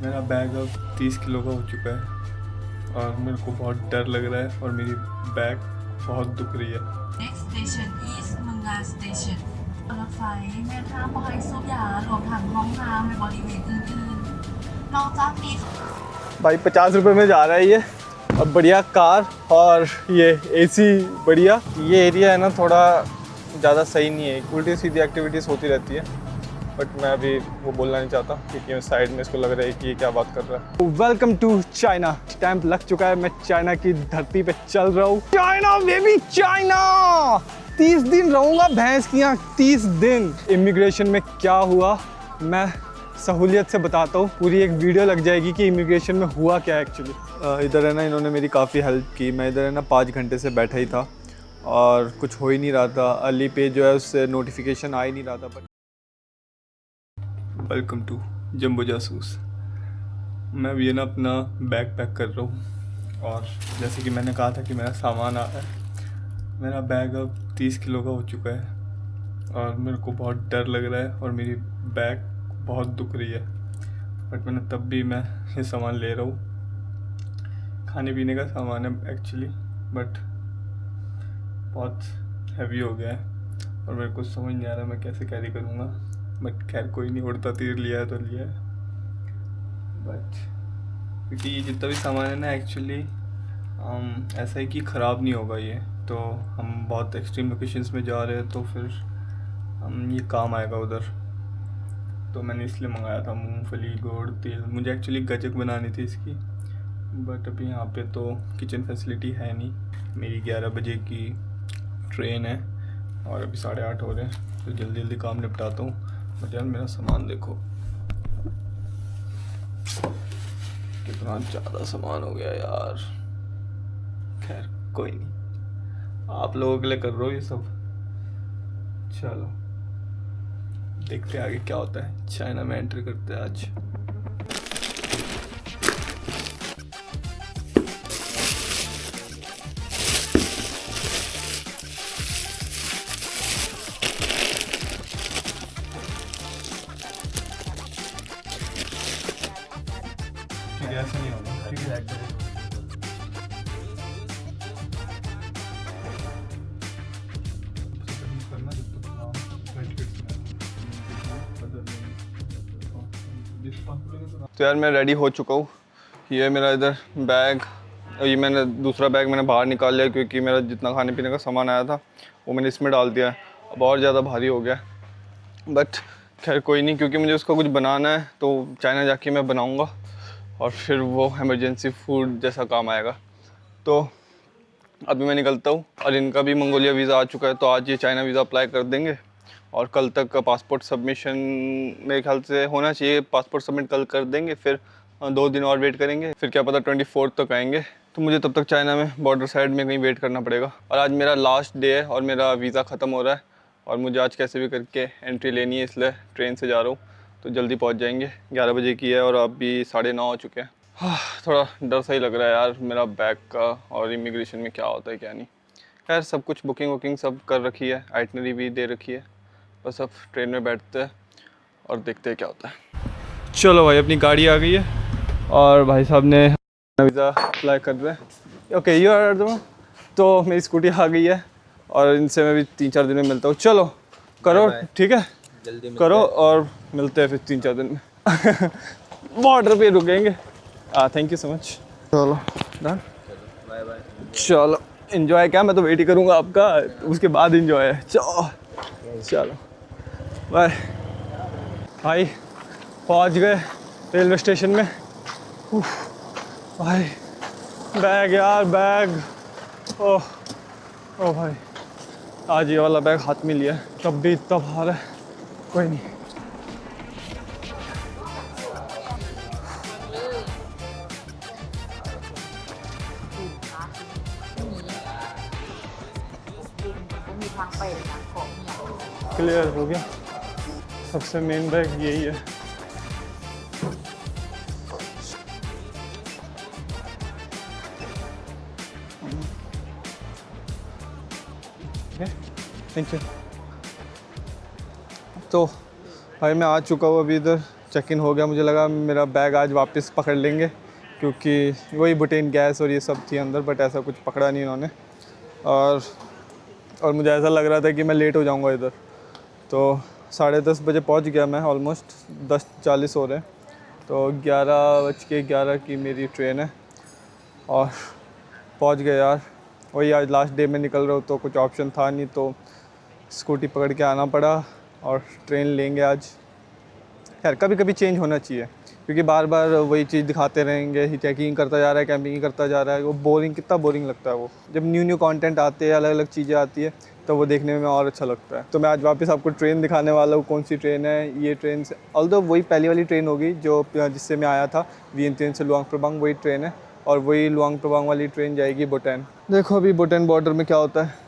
मेरा बैग अब 30 किलो का हो चुका है और मेरे को बहुत डर लग रहा है और मेरी बैग बहुत दुख रही है। Next station is เมืองงาน Station รถไฟแม่ท่าปอยสุยารวมทั้งห้องน้ำในบริเวณอื่นๆนอกจากนี้ भाई 50 रुपये में जा रहा है ये और बढ़िया कार और ये एसी बढ़िया। ये एरिया है ना थोड़ा ज़्यादा सही नहीं है, उल्टी सीधी एक्टिविटीज़ होती रहती है, बट मैं अभी वो बोलना नहीं चाहता क्योंकि साइड में इसको लग रहा है कि ये क्या बात कर रहा है। Welcome to China. स्टैंप लग चुका है, मैं चाइना की धरती पे चल रहा हूँ। China baby China. 30 दिन रहूँगा भैंस की यहाँ, 30 दिन। इमिग्रेशन में क्या हुआ मैं सहूलियत से बताता हूँ, पूरी एक वीडियो लग जाएगी कि इमिग्रेशन में हुआ क्या एक्चुअली। इधर है ना इन्होंने मेरी काफ़ी हेल्प की। मैं इधर है ना 5 घंटे से बैठा ही था और कुछ हो ही नहीं रहा था। अली पे जो है उससे नोटिफिकेशन आ ही नहीं रहा था। बट वेलकम टू जम्बो जासूस। मैं अभी ना अपना बैग पैक कर रहा हूँ और जैसे कि मैंने कहा था कि मेरा सामान आ रहा है। मेरा बैग अब 30 किलो का हो चुका है और मेरे को बहुत डर लग रहा है और मेरी बैग बहुत दुख रही है, बट मैंने तब भी मैं ये सामान ले रहा हूँ। खाने पीने का सामान है एक्चुअली, बट बहुत हैवी हो गया है और मेरे को समझ नहीं आ रहा मैं कैसे कैरी करूँगा। बट खैर कोई नहीं, उड़ता तीर लिया है तो लिया है। बट क्योंकि ये जितना भी सामान है ना एक्चुअली ऐसा है कि ख़राब नहीं होगा ये, तो हम बहुत एक्सट्रीम लोकेशंस में जा रहे हैं तो फिर ये काम आएगा उधर। तो मैंने इसलिए मंगाया था मूंगफली, गुड़, तेल। मुझे एक्चुअली गजक बनानी थी इसकी, बट अभी यहाँ पे तो किचन फैसिलिटी है नहीं। मेरी 11 बजे की ट्रेन है और अभी 8:30 हो रहे हैं, तो जल्दी जल्दी काम निपटाता हूँ। बट यार मेरा सामान देखो कितना ज़्यादा सामान हो गया यार। खैर कोई नहीं, आप लोगों के लिए कर रहा हूँ ये सब। चलो देखते हैं आगे क्या होता है। चाइना में एंट्री करते हैं आज। ठीक है, ऐसा नहीं होगा। ठीक है, तो यार मैं रेडी हो चुका हूँ। ये मेरा इधर बैग, ये मैंने दूसरा बैग मैंने बाहर निकाल लिया क्योंकि मेरा जितना खाने पीने का सामान आया था वो मैंने इसमें डाल दिया है। अब और ज़्यादा भारी हो गया, बट खैर कोई नहीं, क्योंकि मुझे उसका कुछ बनाना है तो चाइना जाके मैं बनाऊँगा और फिर वो इमरजेंसी फूड जैसा काम आएगा। तो अभी मैं निकलता हूँ और इनका भी मंगोलिया वीज़ा आ चुका है, तो आज ये चाइना वीज़ा अप्लाई कर देंगे और कल तक का पासपोर्ट सबमिशन मेरे ख्याल से होना चाहिए। पासपोर्ट सबमिट कल कर देंगे, फिर 2 दिन और वेट करेंगे, फिर क्या पता 24 तक आएंगे। तो मुझे तब तक चाइना में बॉर्डर साइड में कहीं वेट करना पड़ेगा। और आज मेरा लास्ट डे है और मेरा वीज़ा ख़त्म हो रहा है और मुझे आज कैसे भी करके एंट्री लेनी है, इसलिए ट्रेन से जा रहा हूँ। तो जल्दी पहुँच जाएंगे। 11 बजे की है और अभी 9:30 हो चुके हैं। थोड़ा डर सा ही लग रहा है यार मेरा बैग का, और इमिग्रेशन में क्या होता है क्या नहीं। खैर सब कुछ बुकिंग सब कर रखी है, आइटनरी भी दे रखी है। बस अब ट्रेन में बैठते हैं और देखते हैं क्या होता है। चलो भाई, अपनी गाड़ी आ गई है और भाई साहब ने वीज़ा अप्लाई कर रहे हैं। ओके यू आर द, तो मेरी स्कूटी आ गई है और इनसे मैं भी 3-4 दिन में मिलता हूँ। चलो करो, ठीक है जल्दी करो और मिलते हैं फिर 3-4 दिन में। बॉर्डर पे रुकेंगे। Thank you so much. चलो डन, बाय बाय। चलो इन्जॉय। क्या मैं तो वेट ही करूँगा आपका, उसके बाद इन्जॉय है। चलो बाय भाई। पहुंच गए रेलवे स्टेशन में। भाई बैग यार, बैग। ओह भाई, आज ये वाला बैग हाथ में लिया, तब भी इतना भार है। कोई नहीं, क्लियर हो गया। सबसे मेन बैग यही है। Thank you. तो भाई मैं आ चुका हूँ अभी इधर चेक इन हो गया। मुझे लगा मेरा बैग आज वापस पकड़ लेंगे क्योंकि वही बुटेन गैस और ये सब थी अंदर, बट ऐसा कुछ पकड़ा नहीं उन्होंने। और मुझे ऐसा लग रहा था कि मैं लेट हो जाऊंगा इधर, तो 10:30 बजे पहुंच गया मैं। ऑलमोस्ट 10:40 हो रहे हैं, तो 11:11 की मेरी ट्रेन है और पहुंच गए यार। वही आज लास्ट डे में निकल रहा हूँ तो कुछ ऑप्शन था नहीं, तो स्कूटी पकड़ के आना पड़ा और ट्रेन लेंगे आज। खैर कभी कभी चेंज होना चाहिए क्योंकि बार बार वही चीज़ दिखाते रहेंगे, ही चेकिंग करता जा रहा है, कैंपिंग करता जा रहा है, वो बोरिंग, कितना बोरिंग लगता है वो। जब न्यू कंटेंट आते हैं, अलग अलग चीज़ें आती है, तो वो देखने में और अच्छा लगता है। तो मैं आज वापस आपको ट्रेन दिखाने वाला हूँ। कौन सी ट्रेन है ये ट्रेन से, ऑल्दो वही पहली वाली ट्रेन होगी जो जिससे मैं आया था, वियंतियन से लुआंग प्रबांग, वही ट्रेन है। और वही लुआंग प्रबांग वाली ट्रेन जाएगी बुटेन। देखो अभी बुटेन बॉर्डर में क्या होता है।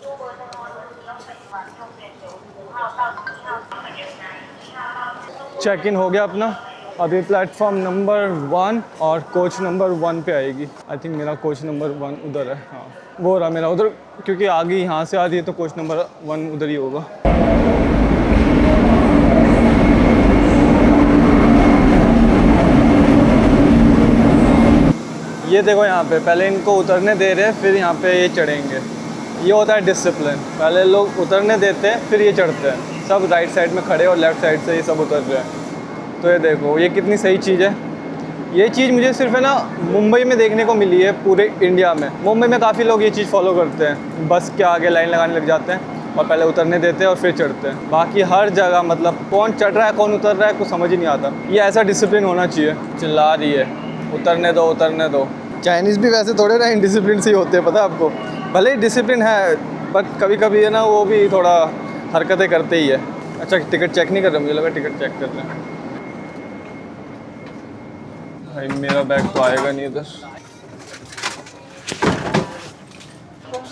चेक इन हो गया अपना। अभी प्लेटफॉर्म नंबर 1 और कोच नंबर 1 पे आएगी। आई थिंक मेरा कोच नंबर 1 उधर है। हाँ वो रहा मेरा उधर, क्योंकि आगे यहाँ से आ रही है तो कोच नंबर 1 उधर ही होगा। ये देखो यहाँ पे पहले इनको उतरने दे रहे हैं, फिर यहाँ पे ये चढ़ेंगे। ये होता है डिसिप्लिन, पहले लोग उतरने देते हैं फिर ये चढ़ते हैं। सब राइट साइड में खड़े और लेफ़्ट साइड से ये सब उतर रहे हैं। तो ये देखो ये कितनी सही चीज़ है। ये चीज़ मुझे सिर्फ है ना मुंबई में देखने को मिली है पूरे इंडिया में। मुंबई में काफ़ी लोग ये चीज़ फॉलो करते हैं, बस के आगे लाइन लगाने लग जाते हैं और पहले उतरने देते हैं और फिर चढ़ते हैं। बाकी हर जगह मतलब कौन चढ़ रहा है कौन उतर रहा है कुछ समझ ही नहीं आता। ये ऐसा डिसिप्लिन होना चाहिए। चिल्ला रही है उतरने दो उतरने दो। चाइनीज़ भी वैसे थोड़े ना इनडिसिप्लिन से ही होते हैं, पता है आपको। भले ही डिसिप्लिन है बट कभी कभी है ना वो भी थोड़ा हरकतें करते ही है। अच्छा टिकट चेक नहीं कर रहे, मुझे लगा टिकट चेक कर रहे हैं। भाई मेरा बैग तो आएगा नहीं इधर।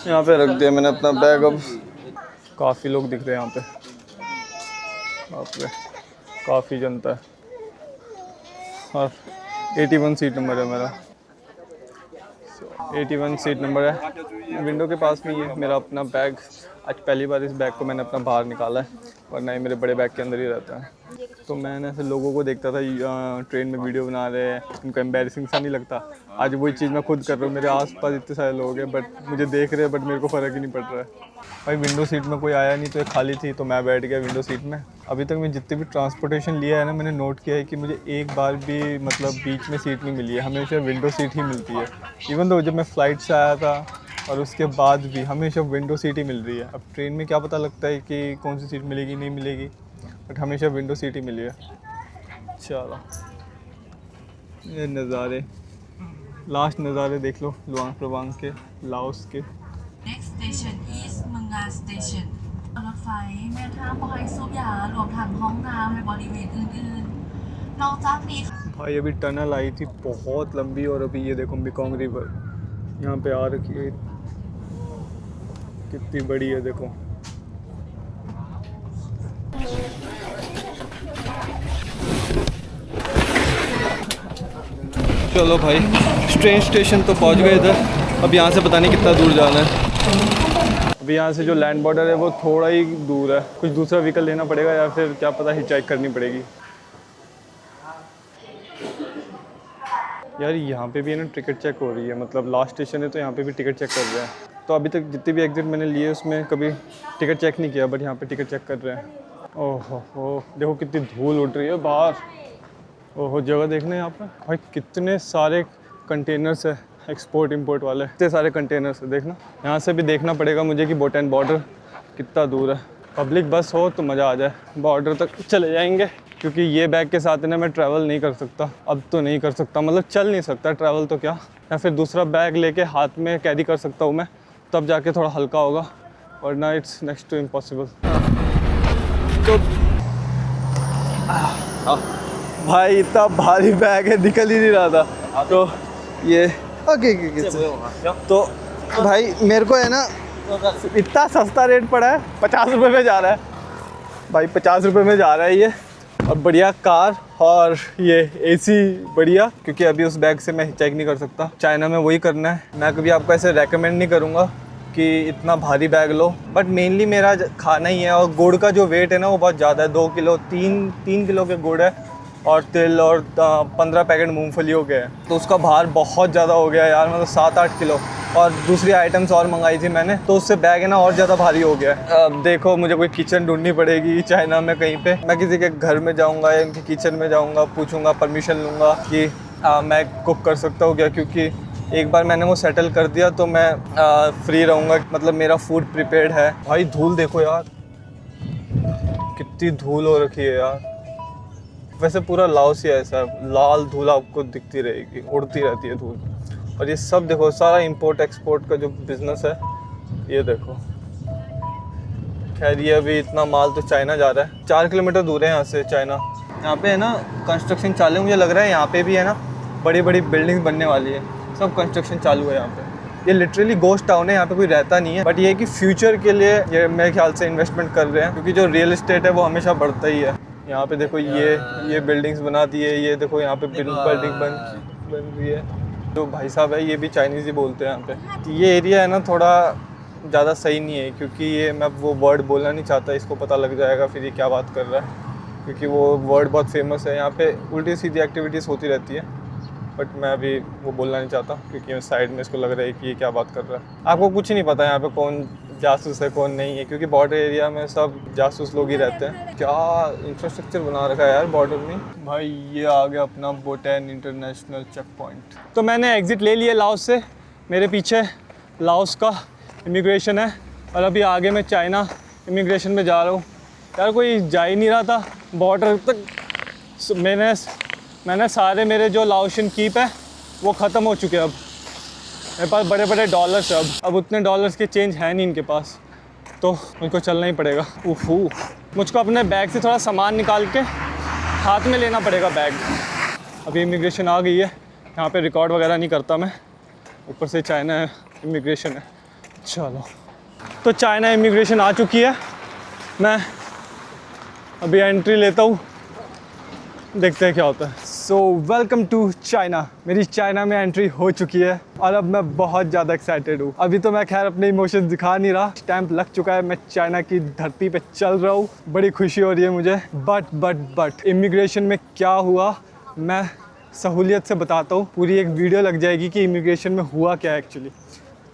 यहाँ पे रख दिया मैंने अपना बैग। अब काफ़ी लोग दिख रहे हैं यहाँ पे, बाप रे काफ़ी जनता है। और 81 सीट नंबर है मेरा। 81 सीट नंबर है। विंडो के पास में ही है मेरा अपना बैग। आज पहली बार इस बैग को मैंने अपना बाहर निकाला है, वरना ये मेरे बड़े बैग के अंदर ही रहता है। तो मैंने ऐसे लोगों को देखता था ट्रेन में वीडियो बना रहे हैं, उनको एम्बैरेसिंग सा नहीं लगता। आज वही चीज़ मैं खुद कर रहा हूँ। मेरे आसपास इतने सारे लोग हैं बट मुझे देख रहे हैं, बट मेरे को फ़र्क ही नहीं पड़ रहा है। भाई विंडो सीट में कोई आया नहीं तो ये खाली थी, तो मैं बैठ गया विंडो सीट में। अभी तक मैं जितने भी ट्रांसपोर्टेशन लिया है ना, मैंने नोट किया है कि मुझे एक बार भी मतलब बीच में सीट नहीं मिली है, हमेशा विंडो सीट ही मिलती है। इवन तो जब मैं फ़्लाइट से आया था और उसके बाद भी हमेशा विंडो सीट ही मिल रही है। अब ट्रेन में क्या पता लगता है कि कौन सी सीट मिलेगी नहीं मिलेगी, बट हमेशा विंडो सीट ही मिली है। चलो ये नज़ारे, लास्ट नज़ारे देख लो लुआंग प्रबांग के, लाओस के। Next station is Manga Station รถไฟแม่ท่าปอยซุปหยารวมทั้งห้องน้ำและบริเวณอื่นๆนอกจากนี้ भाई अभी टनल आई थी बहुत लंबी, और अभी ये देखो मेकोंग रिवर यहाँ पे आ रखी है, कितनी बड़ी है देखो। चलो भाई ट्रेन स्टेशन तो पहुँच गए इधर। अब यहाँ से पता नहीं कितना दूर जाना है। अभी यहाँ से जो लैंड बॉर्डर है वो थोड़ा ही दूर है, कुछ दूसरा व्हीकल लेना पड़ेगा या फिर क्या पता हिचहाइक करनी पड़ेगी। यार यहाँ पे भी है ना टिकट चेक हो रही है, मतलब लास्ट स्टेशन है तो यहाँ पे भी टिकट चेक कर रहे हैं। तो अभी तक जितने भी एग्जिट मैंने लिए उसमें कभी टिकट चेक नहीं किया, बट यहाँ पे टिकट चेक कर रहे हैं। ओहो देखो कितनी धूल उड़ रही है बाहर। ओहो जगह देखना यहाँ पर भाई कितने सारे कंटेनर्स है, एक्सपोर्ट इंपोर्ट वाले इतने सारे कंटेनर्स है। देखना यहाँ से भी देखना पड़ेगा मुझे कि बुटेन बॉर्डर कितना दूर है। पब्लिक बस हो तो मज़ा आ जाए, बॉर्डर तक चले जाएंगे। क्योंकि ये बैग के साथ ना मैं ट्रैवल नहीं कर सकता, अब तो नहीं कर सकता, मतलब चल नहीं सकता ट्रैवल तो क्या, या फिर दूसरा बैग लेके हाथ में कैरी कर सकता हूँ मैं, तब जाके थोड़ा हल्का होगा, वरना इट्स नेक्स्ट टू इम्पॉसिबल। तो भाई इतना भारी बैग है, निकल ही नहीं रहा था। तो ये तो भाई मेरे को है ना इतना सस्ता रेट पड़ा है, 50 रुपये में जा रहा है भाई, 50 रुपये में जा रहा है ये। और बढ़िया कार और ये एसी बढ़िया, क्योंकि अभी उस बैग से मैं चेक नहीं कर सकता। चाइना में वही करना है। मैं कभी आपको ऐसे रेकमेंड नहीं करूँगा कि इतना भारी बैग लो, बट मेनली मेरा खाना ही है, और गुड़ का जो वेट है ना वो बहुत ज़्यादा है, 2 किलो 3 किलो के गुड़ है, और तिल और 15 पैकेट मूंगफली हो गए। तो उसका भार बहुत ज़्यादा हो गया यार, मतलब 7-8 किलो। और दूसरी आइटम्स और मंगाई थी मैंने, तो उससे बैग है ना और ज़्यादा भारी हो गया। अब देखो मुझे कोई किचन ढूंढनी पड़ेगी चाइना में कहीं पे। मैं किसी के घर में जाऊँगा या इनके किचन में जाऊँगा, पूछूँगा, परमिशन लूँगा कि मैं कुक कर सकता हूँ क्या, क्योंकि एक बार मैंने वो सेटल कर दिया तो मैं फ्री रहूँगा, मतलब मेरा फूड प्रिपेयर्ड है। भाई धूल देखो यार, कितनी धूल हो रखी है यार। वैसे पूरा लाओस ही ऐसा है, लाल धूल आपको दिखती रहेगी, उड़ती रहती है धूल। और ये सब देखो सारा इंपोर्ट एक्सपोर्ट का जो बिज़नेस है, ये देखो। खैर ये अभी इतना माल तो चाइना जा रहा है, 4 किलोमीटर दूर है यहाँ से चाइना। यहाँ पे है ना कंस्ट्रक्शन चालू, मुझे लग रहा है यहाँ पे भी है ना बड़ी बड़ी बिल्डिंग्स बनने वाली है, सब कंस्ट्रक्शन चालू है यहाँ पे। ये लिटरली गोस्ट टाउन है, यहाँ पे कोई रहता नहीं है, बट ये है कि फ्यूचर के लिए ये मेरे ख्याल से इन्वेस्टमेंट कर रहे हैं, क्योंकि जो रियल एस्टेट है वो हमेशा बढ़ता ही है। यहाँ पे देखो ये बिल्डिंग्स बना दी है, ये देखो यहाँ पे बिल्डिंग बन रही है। जो भाई साहब है ये भी चाइनीज़ ही बोलते हैं यहाँ पे। ये एरिया है ना थोड़ा ज़्यादा सही नहीं है, क्योंकि ये मैं वो वर्ड बोलना नहीं चाहता, इसको पता लग जाएगा फिर ये क्या बात कर रहा है, क्योंकि वो वर्ड बहुत फेमस है। यहाँ पे उल्टी सीधी एक्टिविटीज़ होती रहती है, बट मैं अभी वो बोलना नहीं चाहता, क्योंकि साइड में इसको लग रहा है कि ये क्या बात कर रहा है। आपको कुछ नहीं पता यहाँ पे कौन जासूस है कौन नहीं है, क्योंकि बॉर्डर एरिया में सब जासूस लोग ही रहते हैं। क्या इंफ्रास्ट्रक्चर बना रखा है यार बॉर्डर में। भाई ये आ गया अपना बोटैन इंटरनेशनल चेक पॉइंट। तो मैंने एग्ज़िट ले लिया लाओस से, मेरे पीछे लाओस का इमिग्रेशन है, और अभी आगे मैं चाइना इमिग्रेशन में जा रहा हूँ। यार कोई जा ही नहीं रहा था बॉर्डर तक। मैंने सारे मेरे जो लाओशियन कीप है वो ख़त्म हो चुके हैं। अब मेरे पास बड़े बड़े डॉलर्स है, अब उतने डॉलर्स के चेंज है नहीं इनके पास, तो मुझको चलना ही पड़ेगा। उफू, मुझको अपने बैग से थोड़ा सामान निकाल के हाथ में लेना पड़ेगा बैग। अभी इमिग्रेशन आ गई है, यहाँ पे रिकॉर्ड वगैरह नहीं करता मैं, ऊपर से चाइना इमिग्रेशन है। चलो, तो चाइना इमिग्रेशन आ चुकी है, मैं अभी एंट्री लेता हूँ, देखते हैं क्या होता है। So welcome to China. मेरी चाइना में एंट्री हो चुकी है और अब मैं बहुत ज़्यादा एक्साइटेड हूँ। अभी तो मैं खैर अपने इमोशंस दिखा नहीं रहा, स्टैंप लग चुका है, मैं चाइना की धरती पे चल रहा हूँ, बड़ी खुशी हो रही है मुझे। बट इमिग्रेशन में क्या हुआ मैं सहूलियत से बताता हूँ, पूरी एक वीडियो लग जाएगी कि इमिग्रेशन में हुआ क्या एक्चुअली।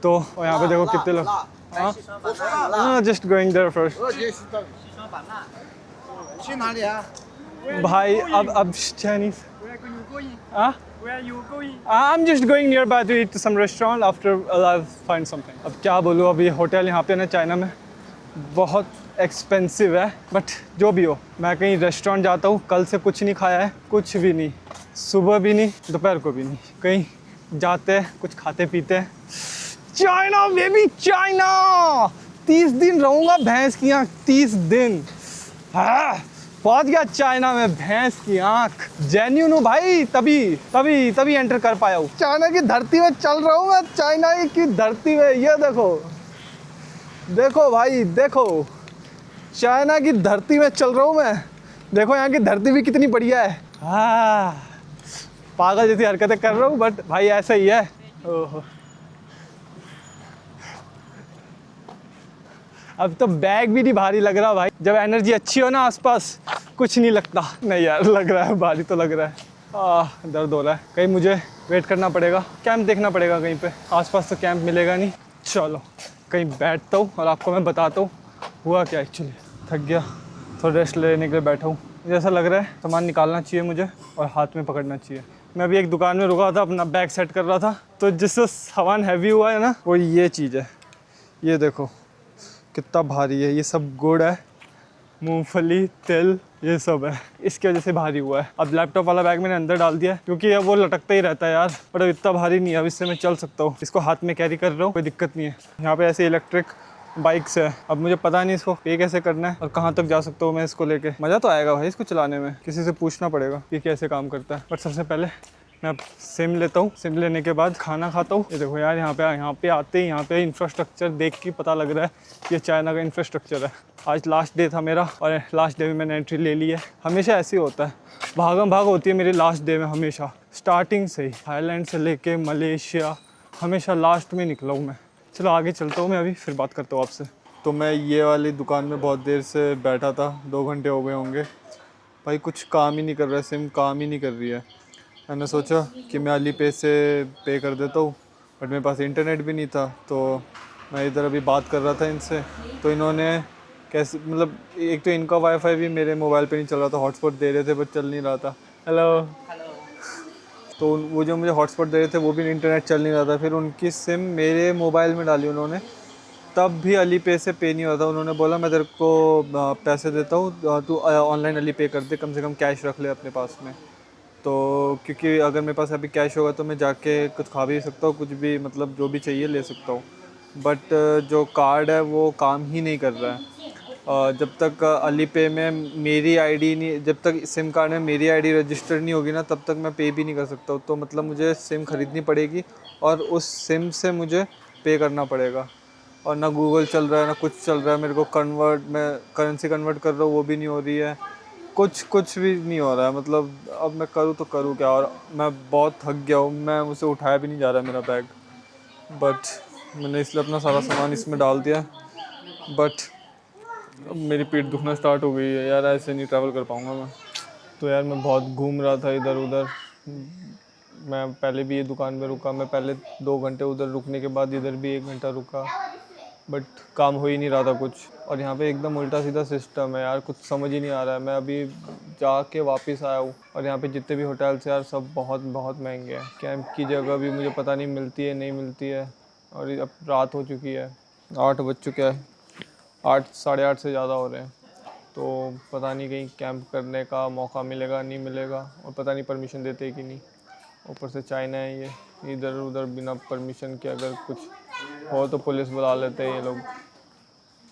तो यहाँ पे देखो कितने लोग, हाँ जस्ट गोइंग देयर फर्स्ट। भाई अब Chinese, Where are you going? I'm just going nearby to eat some restaurant. After I'll find something. अब क्या बोलूँ, अब ये होटल यहाँ पे ना चाइना में बहुत एक्सपेंसिव है, बट जो भी हो मैं कहीं रेस्टोरेंट जाता हूँ। कल से कुछ नहीं खाया है, कुछ भी नहीं, सुबह भी नहीं, दोपहर को भी नहीं। कहीं जाते हैं कुछ खाते पीते हैं। चाइना बेबी चाइना, 30 दिन रहूँगा भैंस की आँख, 30 दिन। हाँ पहुंच गया चाइना में, भैंस की आंख, जेन्युइन हूँ भाई, तभी एंटर कर पाया हूँ। चाइना की धरती में चल रहा हूँ मैं, चाइना की धरती में। ये देखो भाई देखो, चाइना की धरती में चल रहा हूँ मैं। देखो यहाँ की धरती भी कितनी बढ़िया है। हाँ पागल जैसी हरकतें कर रहा हूँ, बट भाई ऐसा ही है। ओहो, अब तो बैग भी नहीं भारी लग रहा भाई। जब एनर्जी अच्छी हो ना आसपास, कुछ नहीं लगता। नहीं यार लग रहा है, भारी तो लग रहा है। दर्द हो रहा है। कहीं मुझे वेट करना पड़ेगा, कैंप देखना पड़ेगा कहीं पे। आसपास तो कैंप मिलेगा नहीं। चलो कहीं बैठता हूँ और आपको मैं बताता हूँ हुआ क्या एक्चुअली। थक गया, थोड़ा रेस्ट लेने के लिए बैठा हूँ। मुझे ऐसा लग रहा है सामान निकालना चाहिए मुझे और हाथ में पकड़ना चाहिए। मैं अभी एक दुकान में रुका था, अपना बैग सेट कर रहा था, तो जिससे सामान हैवी हुआ है ना, वो ये चीज़ है। ये देखो कितना भारी है, ये सब गुड़ है, मूंगफली, तिल, ये सब है, इसकी वजह से भारी हुआ है। अब लैपटॉप वाला बैग मैंने अंदर डाल दिया है, क्योंकि अब वो लटकता ही रहता है यार, बट अब इतना भारी नहीं है, अब इससे मैं चल सकता हूँ। इसको हाथ में कैरी कर रहा हूँ, कोई दिक्कत नहीं है। यहाँ पे ऐसे इलेक्ट्रिक बाइक्स है। अब मुझे पता नहीं इसको पे कैसे करना है और कहाँ तक जा सकता हूँ मैं इसको लेके। मज़ा तो आएगा भाई इसको चलाने में, किसी से पूछना पड़ेगा कि कैसे काम करता है। बट सबसे पहले मैं सिम लेता हूँ, सिम लेने के बाद खाना खाता हूँ। ये देखो यार, यहाँ पे आते ही यहाँ पे इंफ्रास्ट्रक्चर देख के पता लग रहा है ये चाइना का इंफ्रास्ट्रक्चर है। आज लास्ट डे था मेरा और लास्ट डे में मैंने एंट्री ले ली है। हमेशा ऐसे ही होता है, भागम भाग होती है मेरी लास्ट डे में हमेशा, स्टार्टिंग से ही। थाईलैंड से लेके मलेशिया हमेशा लास्ट में निकला हूँ मैं। चलो आगे चलता हूँ मैं, अभी फिर बात करता हूँ आपसे। तो मैं ये वाली दुकान में बहुत देर से बैठा था, 2 घंटे हो गए होंगे। भाई कुछ काम ही नहीं कर रहा है, सिम काम ही नहीं कर रही है। मैंने सोचा कि मैं अली पे से पे कर देता हूँ, बट मेरे पास इंटरनेट भी नहीं था। तो मैं इधर अभी बात कर रहा था इनसे, तो इन्होंने कैसे मतलब एक तो इनका वाईफाई भी मेरे मोबाइल पे नहीं चल रहा था, हॉटस्पॉट दे रहे थे बट चल नहीं रहा था। हेलो। तो वो जो मुझे हॉटस्पॉट दे रहे थे वो भी इंटरनेट चल नहीं रहा था। फिर उनकी सिम मेरे मोबाइल में डाली उन्होंने, तब भी अली पे से पे नहीं होता। उन्होंने बोला मैं तेरे को पैसे देता हूँ, तू ऑनलाइन अली पे कर दे, कम से कम कैश रख ले अपने पास में। तो क्योंकि अगर मेरे पास अभी कैश होगा तो मैं जाके कुछ खा भी सकता हूँ, कुछ भी मतलब जो भी चाहिए ले सकता हूँ। बट जो कार्ड है वो काम ही नहीं कर रहा है। जब तक अली पे में मेरी आईडी नहीं, जब तक सिम कार्ड में मेरी आईडी रजिस्टर नहीं होगी ना, तब तक मैं पे भी नहीं कर सकता हूँ। तो मतलब मुझे सिम ख़रीदनी पड़ेगी और उस सिम से मुझे पे करना पड़ेगा। और ना गूगल चल रहा है ना कुछ चल रहा है। मेरे को कन्वर्ट, मैं करेंसी कन्वर्ट कर रहा हूँ वो भी नहीं हो रही है, कुछ भी नहीं हो रहा है। मतलब अब मैं करूँ तो करूँ क्या। और मैं बहुत थक गया हूँ, मैं मुझसे उठाया भी नहीं जा रहा मेरा बैग। बट मैंने इसलिए अपना सारा सामान इसमें डाल दिया। बट अब मेरी पीठ दुखना स्टार्ट हो गई है यार, ऐसे नहीं ट्रैवल कर पाऊँगा मैं। तो यार मैं बहुत घूम रहा था इधर उधर। मैं पहले भी ये दुकान में रुका, मैं पहले 2 घंटे उधर रुकने के बाद इधर भी 1 घंटा रुका, बट काम हो ही नहीं रहा था कुछ। और यहाँ पे एकदम उल्टा सीधा सिस्टम है यार, कुछ समझ ही नहीं आ रहा है। मैं अभी जाके वापस आया हूँ और यहाँ पे जितने भी होटल्स हैं यार सब बहुत बहुत महंगे हैं। कैंप की जगह भी मुझे पता नहीं मिलती है नहीं मिलती है। और अब रात हो चुकी है, 8 बज चुके हैं, 8 साढ़े 8 से ज़्यादा हो रहे हैं। तो पता नहीं कहीं कैंप करने का मौका मिलेगा नहीं मिलेगा, और पता नहीं परमिशन देते कि नहीं। ऊपर से चाइना है ये, इधर उधर बिना परमिशन के अगर कुछ हो तो पुलिस बुला लेते हैं ये लोग।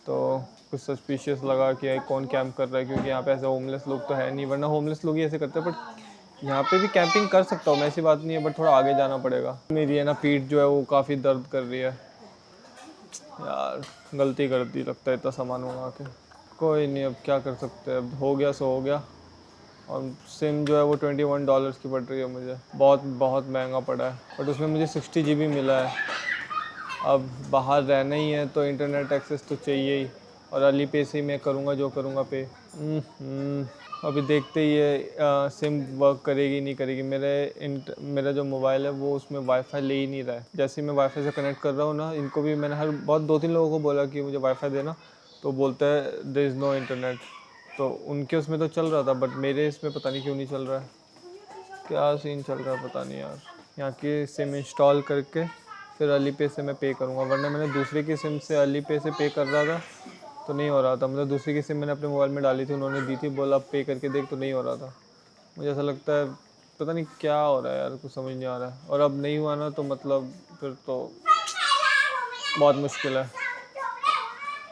तो कुछ सस्पिशियस लगा कि कौन कैंप कर रहा है, क्योंकि यहाँ पे ऐसे होमलेस लोग तो है नहीं, वरना होमलेस लोग ही ऐसे करते हैं। बट यहाँ पे भी कैंपिंग कर सकता हूँ मैं, ऐसी बात नहीं है, बट थोड़ा आगे जाना पड़ेगा। मेरी है ना पीठ जो है वो काफ़ी दर्द कर रही है यार, गलती कर दी लगता है इतना सामान मंगा के। कोई नहीं, अब क्या कर सकते हैं, अब हो गया सो हो गया। और सिम जो है वो $21 की पड़ रही है मुझे, बहुत बहुत महंगा पड़ा है। बट उसमें मुझे 60 GB मिला है। अब बाहर रहना ही है तो इंटरनेट एक्सेस तो चाहिए ही, और अली पे से ही मैं करूँगा जो करूँगा पे। अभी देखते ही है सिम वर्क करेगी नहीं करेगी। मेरा जो मोबाइल है वो उसमें वाईफाई ले ही नहीं रहा है। जैसे ही मैं वाईफाई से कनेक्ट कर रहा हूँ ना, इनको भी मैंने हर बहुत 2-3 लोगों को बोला कि मुझे वाईफाई देना, तो बोलता है देयर इज़ नो इंटरनेट। तो उनके उसमें तो चल रहा था, बट मेरे इसमें पता नहीं क्यों नहीं चल रहा है, क्या सीन चल रहा है पता नहीं यार। यहाँ की सिम इंस्टॉल करके फिर अली पे से मैं पे करूँगा, वरना मैंने दूसरे की सिम से अली पे से पे कर रहा था तो नहीं हो रहा था। मतलब दूसरी की सिम मैंने अपने मोबाइल में डाली थी, उन्होंने दी थी, बोला पे करके देख, तो नहीं हो रहा था। मुझे ऐसा लगता है पता नहीं क्या हो रहा है यार, कुछ समझ नहीं आ रहा है। और अब नहीं हुआ ना तो मतलब फिर तो बहुत मुश्किल है।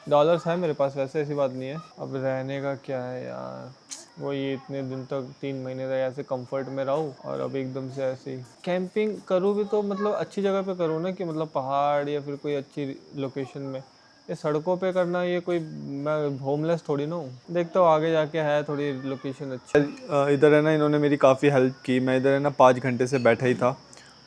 डॉलर्स है मेरे पास वैसे, ऐसी बात नहीं है। अब रहने का क्या है यार, वो ये इतने दिन तक 3 महीने तक ऐसे कंफर्ट में रहूँ, और अब एकदम से ऐसे ही कैंपिंग करूँ भी तो मतलब अच्छी जगह पे करूँ ना, कि मतलब पहाड़ या फिर कोई अच्छी लोकेशन में। ये सड़कों पे करना, ये कोई मैं होमलेस थोड़ी ना हूँ। देखता हूँ आगे जाके है थोड़ी लोकेशन अच्छी। इधर है ना इन्होंने मेरी काफ़ी हेल्प की। मैं इधर है ना 5 घंटे से बैठा ही था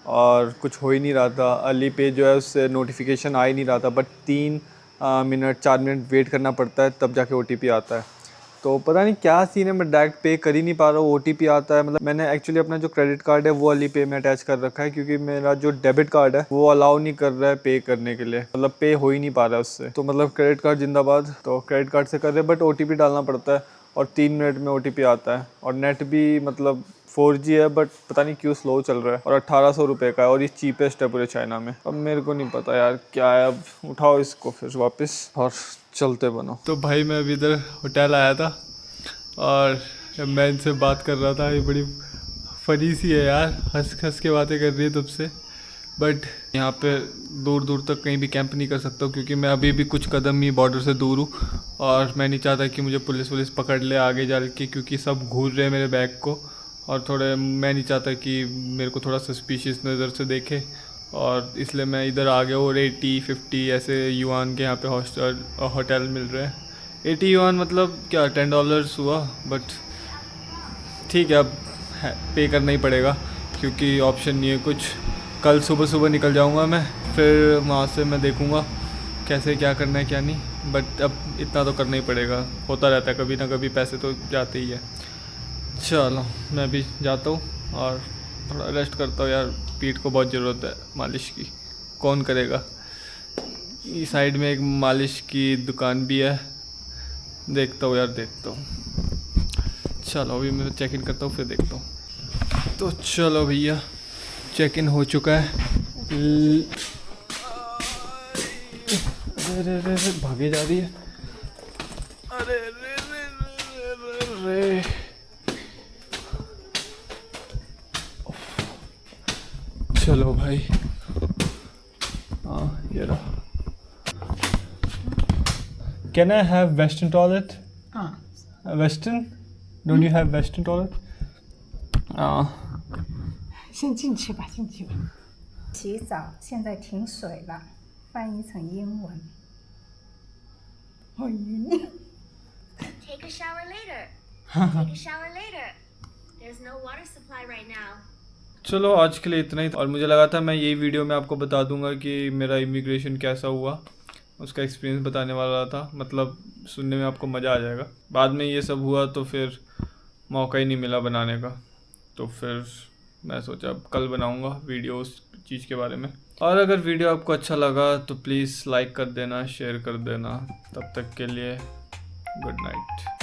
और कुछ हो ही नहीं रहा था। अली पे जो है उससे नोटिफिकेशन आ ही नहीं रहा था, बट 3 मिनट 4 मिनट वेट करना पड़ता है तब जाके OTP आता है। तो पता नहीं क्या सीन है, मैं डायरेक्ट पे कर ही नहीं पा रहा हूँ, OTP आता है। मतलब मैंने एक्चुअली अपना जो क्रेडिट कार्ड है वो अली पे में अटैच कर रखा है, क्योंकि मेरा जो डेबिट कार्ड है वो अलाउ नहीं कर रहा है पे करने के लिए, मतलब पे हो ही नहीं पा रहा है उससे। तो मतलब क्रेडिट कार्ड जिंदाबाद, तो क्रेडिट कार्ड से कर रहे, बट OTP डालना पड़ता है और 3 मिनट में OTP आता है। और नेट भी मतलब 4G है, बट पता नहीं क्यों स्लो चल रहा है, और 1800 रुपये का है, और ये चीपेस्ट है पूरे चाइना में। अब मेरे को नहीं पता यार क्या है। अब उठाओ इसको फिर वापस और चलते बनो। तो भाई मैं अभी इधर होटल आया था और मैं इनसे बात कर रहा था। ये बड़ी फनी सी है यार, हंस के बातें कर रही है तुमसे। बट यहाँ पे दूर दूर तक कहीं भी कैंप नहीं कर सकता हूँ, क्योंकि मैं अभी भी कुछ कदम ही बॉर्डर से दूर हूँ, और मैं नहीं चाहता कि मुझे पुलिस पकड़ ले आगे जा के, क्योंकि सब घूर रहे हैं मेरे बैग को। और थोड़े मैं नहीं चाहता कि मेरे को थोड़ा सस्पिशियस नज़र से देखे, और इसलिए मैं इधर आ गया हूँ। और 80-50 ऐसे युआन के यहाँ पे होटल मिल रहे हैं। 80 युआन मतलब क्या $10 हुआ, बट ठीक है अब पे करना ही पड़ेगा, क्योंकि ऑप्शन नहीं है कुछ। कल सुबह निकल जाऊंगा मैं, फिर वहाँ से मैं देखूंगा कैसे क्या करना है क्या नहीं, बट अब इतना तो करना ही पड़ेगा। होता रहता है, कभी ना कभी पैसे तो जाते ही है। चलो मैं भी जाता हूँ और थोड़ा रेस्ट करता हूँ यार, पीठ को बहुत ज़रूरत है मालिश की, कौन करेगा। इस साइड में एक मालिश की दुकान भी है, देखता हूँ यार, देखता हूँ। चलो अभी मैं चेक इन करता हूँ फिर देखता हूँ। तो चलो भैया चेक इन हो चुका है। अरे अरे अरे भागे जा रही है, अरे अरे अरे अरे। चलो भाई, हाँ ये रहा। Can I have Western toilet? Western? Don't you have Western toilet? 先进去吧，进去吧。洗澡现在停水了，翻译成英文。好晕。 Take a shower later. Take a shower later. There's no water supply right now. चलो आज के लिए इतना ही, और मुझे लगा था मैं यही वीडियो में आपको बता दूंगा कि मेरा इमिग्रेशन कैसा हुआ, उसका एक्सपीरियंस बताने वाला था। मतलब सुनने में आपको मज़ा आ जाएगा। बाद में ये सब हुआ तो फिर मौका ही नहीं मिला बनाने का, तो फिर मैं सोचा अब कल बनाऊंगा वीडियो उस चीज़ के बारे में। और अगर वीडियो आपको अच्छा लगा तो प्लीज़ लाइक कर देना, शेयर कर देना। तब तक के लिए गुड नाइट।